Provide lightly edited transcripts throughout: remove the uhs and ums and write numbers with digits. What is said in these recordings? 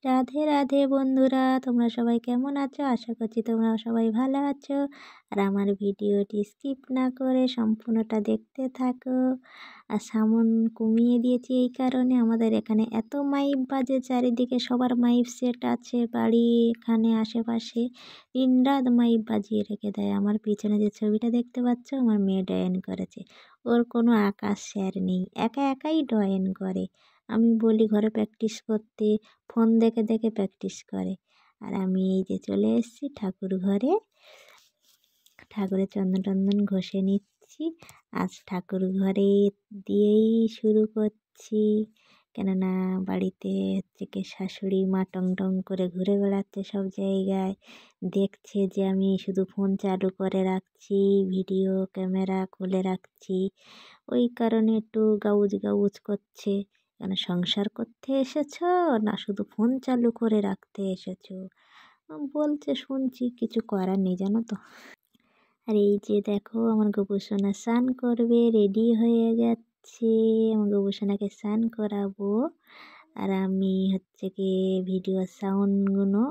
রাধে রাধে বন্ধুরা, তোমরা সবাই কেমন আছো? আশা করছি তোমরা সবাই ভালো আছো। আর আমার ভিডিওটি স্কিপ না করে সম্পূর্ণটা দেখতে থাকো। আর সাউন্ড কমিয়ে দিয়েছি এই কারণে, আমাদের এখানে এত মাইক বাজে, চারিদিকে সবার মাইক সেট আছে, বাড়ি এখানে আশেপাশে দিনরাত মাইক বাজিয়ে রেখে দেয়। আমার পিছনে যে ছবিটা দেখতে পাচ্ছ, আমার মেয়ে ড্রয়িং করেছে। ওর কোনো আঁকার স্যার নেই, একা একাই ড্রয়িং করে। আমি বলি ঘরে প্র্যাকটিস করতে, ফোন দেখে দেখে প্র্যাকটিস করে। আর আমি এই যে চলে এসেছি ঠাকুর ঘরে, ঠাকুরের চন্দন টন্দন ঘষে নিচ্ছি। আজ ঠাকুর ঘরে দিয়েই শুরু করছি, কেননা বাড়িতে হচ্ছে কি শাশুড়ি মা টং টং করে ঘুরে বেড়াচ্ছে সব জায়গায়, দেখছে যে আমি শুধু ফোন চালু করে রাখছি, ভিডিও ক্যামেরা খুলে রাখছি। ওই কারণে একটু গাউজ গাউজ করছে, কেন সংসার করতে এসেছো না শুধু ফোন চালু করে রাখতে এসেছো? বলছে, শুনছি, কিছু করার নেই জানো তো। আর এই যে দেখো, আমার গোপুসোনা স্নান করবে, রেডি হয়ে যাচ্ছে। আমার গোপুসোনাকে স্নান করাবো। আর আমি হচ্ছে কি ভিডিওর সাউন্ডগুলো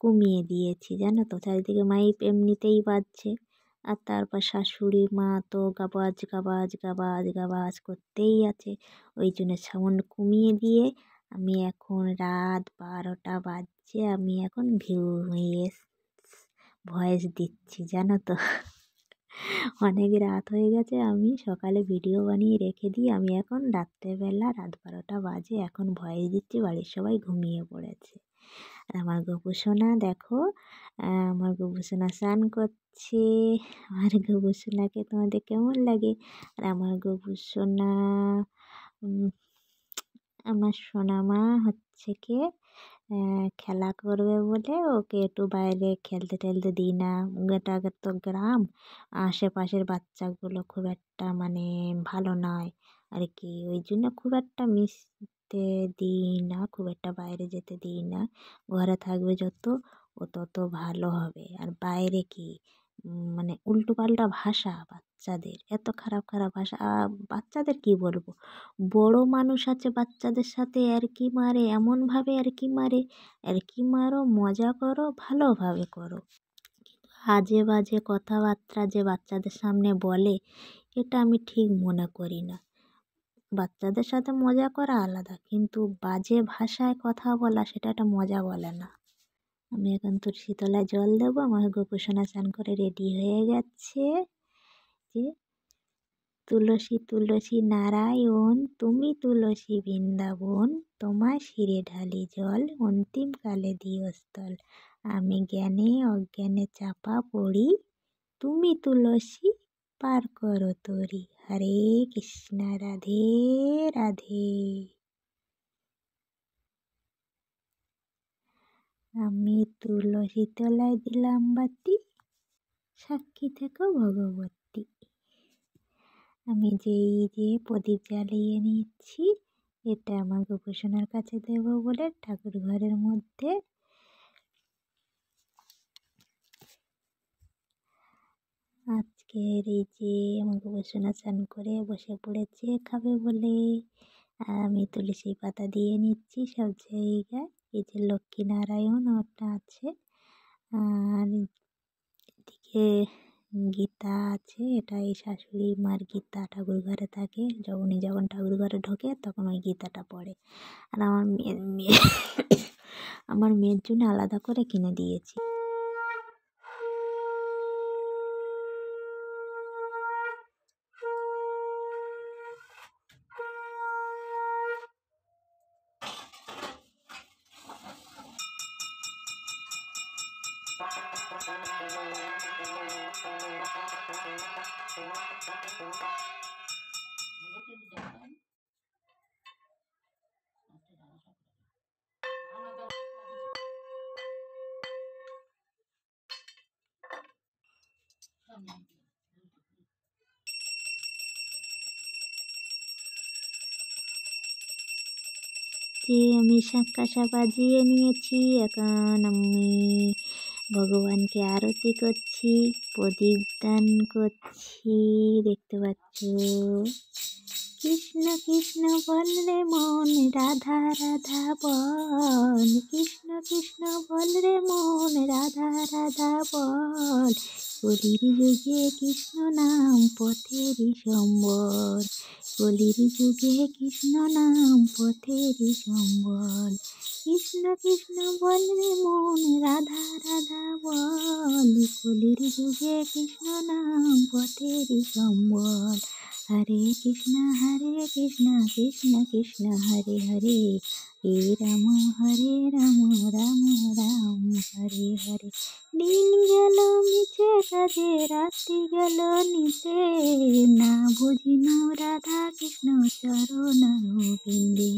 কমিয়ে দিয়েছি জানো তো, চারিদিকে মাইক এমনিতেই বাজছে। আর তারপর শাশুড়ি মা তো গাবাজ গাবাজ গাবাজ গাবাজ করতেই আছে, ওই জন্য সাউন্ড কমিয়ে দিয়ে আমি এখন রাত 12টা বাজছে, আমি এখন ভয়েস দিচ্ছি জানো তো। অনেক রাত হয়ে গেছে, আমি সকালে ভিডিও বানিয়ে রেখে দিই, আমি এখন রাত্রেবেলা রাত 12টা বাজে এখন ভয়েস দিচ্ছি, বাড়ির সবাই ঘুমিয়ে পড়েছে। আর আমার গোপুসোনা দেখো, আমার গোপুসোনা স্নান করছে। আমার গোপুসোনাকে তোমাদের কেমন লাগে? আর আমার গোপুসোনা, আমার সোনামা হচ্ছে কি খেলা করবে বলে ওকে একটু বাইরে খেলতে টেলতে দিই না। এটা তো গ্রাম, আশেপাশের বাচ্চাগুলো খুব একটা মানে ভালো নয় আর কি, ওই জন্য খুব একটা মিশতে দিই না, খুব একটা বাইরে যেতে দিই না। ঘরে থাকবে যত, ও তত ভালো হবে। আর বাইরে কি মানে উল্টোপাল্টা ভাষা, বাচ্চাদের এত খারাপ খারাপ ভাষা। বাচ্চাদের কি বলবো, বড় মানুষ আছে বাচ্চাদের সাথে কি মারে, এমনভাবে কি মারে। কি মারো, মজা করো, ভালোভাবে করো, আজে বাজে কথাবার্তা যে বাচ্চাদের সামনে বলে, এটা আমি ঠিক মনে করি না। বাচ্চাদের সাথে মজা করা আলাদা, কিন্তু বাজে ভাষায় কথা বলা সেটা একটা মজা বলে না। আমি এখন তুলসী তলায় জল দেবো, আমার গোপুসোনা স্নান করে রেডি হয়ে গেছে। যে তুলসী তুলসী নারায়ণ, তুমি তুলসী বৃন্দাবন, তোমার শিরে ঢালি জল, অন্তিমকালে দিও স্থল। আমি জ্ঞানে অজ্ঞানে চাপা পড়ি, তুমি তুলসী পার করো তরি। হরে কৃষ্ণ, রাধে রাধে। আমি তুলসী তলায় দিলাম বাতি, সাক্ষী থেকো ভগবতী। আমি যে প্রদীপ জ্বালিয়ে নিচ্ছি, এটা আমার গোপুসোনার কাছে দেবো বলে ঠাকুর ঘরের মধ্যে। আজকের এই যে আমার গোপুসোনা স্নান করে বসে পড়েছে খাবে বলে, আর আমি তুলসী পাতা দিয়ে নিচ্ছি সব জায়গায়। এই যে লক্ষ্মীনারায়ণ ওটা আছে, আর এদিকে গীতা আছে, এটা এই শাশুড়ি মার গীতা ঠাকুর ঘরে থাকে, যখন ঠাকুর ঘরে ঢোকে তখন ওই গীতাটা পড়ে। আর আমার মেয়ের জন্য আলাদা করে কিনে দিয়েছি। যে আমি শাঁখা বাজিয়ে নিয়েছি, এখন আমি ভগবানকে আরতি করছি, প্রদীপ দান করছি, দেখতে পাচ্ছ। কৃষ্ণ কৃষ্ণ বল রে মন, রাধা রাধা বল, কৃষ্ণ কৃষ্ণ বল রে মন রাধা রাধা বল, কলির যুগে কৃষ্ণ নাম পথেরই সম্বল, কলির যুগে কৃষ্ণ নাম পথেরই সম্বল। কৃষ্ণ কৃষ্ণ বল রে মন রাধা রাধা বল, কলির যুগে কৃষ্ণ নাম পথেরই সম্বল। হরে কৃষ্ণ কৃষ্ণ কৃষ্ণ হরে হরে, হে রাম হরে রাম রাম রাম হরে হরে। দিন গেল মিছে কাজে রাত্রি গেল নিতে, না বুঝিন রাধা কৃষ্ণ চরণ বিন্দে।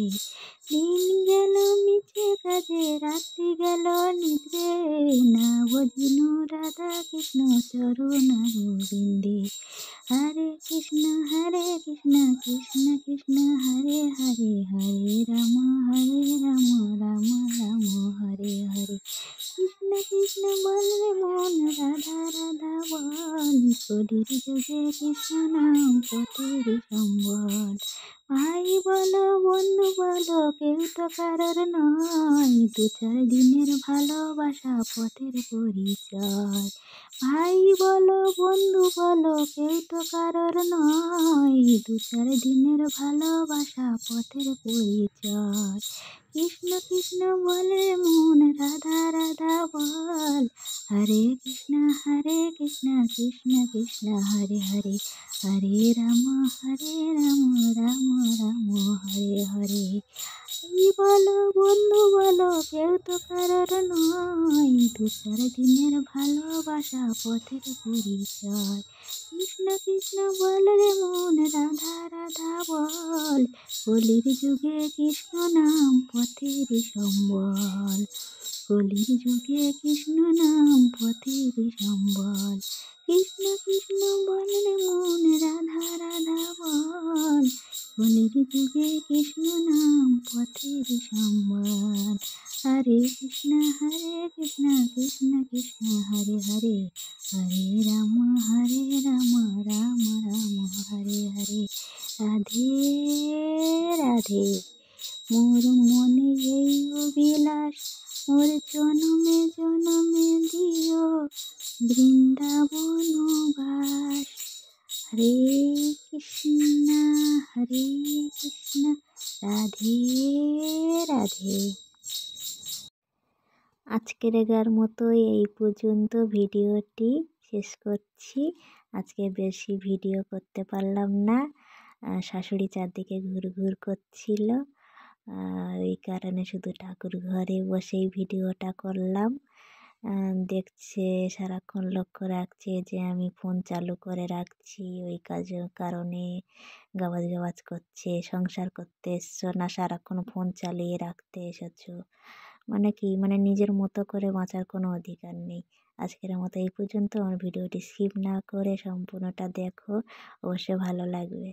দিন গেল মিছে কাজে রাত্রি গেল নিতে, না বুঝিন রাধা কৃষ্ণ চরণ বিন্দে। হরে কৃষ্ণ কৃষ্ণ কৃষ্ণ হরে হরে, হরে রাম রাম রাম হরে হরে। কৃষ্ণ কৃষ্ণ বল রে মন রাধা রাধা বল, কলির যুগে কৃষ্ণ নাম পথেরই সম্বল। ভাই বলো বন্ধু বলো কেউ তো কারোর নয়, দু চার দিনের ভালোবাসা পথের পরিচয়। ভাই বলো বন্ধু বলো কেউ তো কারোর নয়, দু চার দিনের ভালোবাসা পথের পরিচয়। কৃষ্ণ কৃষ্ণ বলে মন রাধা রাধা বল, হরে কৃষ্ণ কৃষ্ণ কৃষ্ণ হরে হরে, হরে রাম রাম রাম হরে হরে। এই বলো বন্ধু বলো কেউ তো কারোর নয়, দু চার দিনের ভালোবাসা পথের পরিচয়। কৃষ্ণ কৃষ্ণ বল রে মন রাধা রাধা বল, কলির যুগে কৃষ্ণ নাম পথেরই সম্বল, কলির যুগে কৃষ্ণ নাম পথেরই সম্বল। কৃষ্ণ কৃষ্ণ বল রে মন রাধা রাধা বল, কলির যুগে কৃষ্ণ নাম পথেরই সম্বল। হরে কৃষ্ণ কৃষ্ণ কৃষ্ণ হরে হরে, হরে রাম রাম রাম হরে হরে। রাধে রাধে মোর মনে এই অভিলাষ, মোর জনমে জনমে দিও বৃন্দাবন বাস। হরে কৃষ্ণ রাধে রাধে। আজকের মতো এই পর্যন্ত ভিডিওটি শেষ করছি। আজকে বেশি ভিডিও করতে পারলাম না, শাশুড়ি চারদিকে ঘুরঘুর করছিল, এই কারণে শুধু ঠাকুর ঘরে বসেই ভিডিওটা করলাম। দেখছে সারাক্ষণ লক্ষ্য রাখছে যে আমি ফোন চালু করে রাখছি, ওই কারণে গাবাজ করছে। সংসার করতে এসছো না সারাক্ষণ ফোন চালিয়ে রাখতে এসেছো, মানে নিজের মতো করে বাঁচার কোনো অধিকার নেই। আজকের মতো এই পর্যন্ত। আমার ভিডিওটি স্কিপ না করে সম্পূর্ণটা দেখো, অবশ্যই ভালো লাগবে।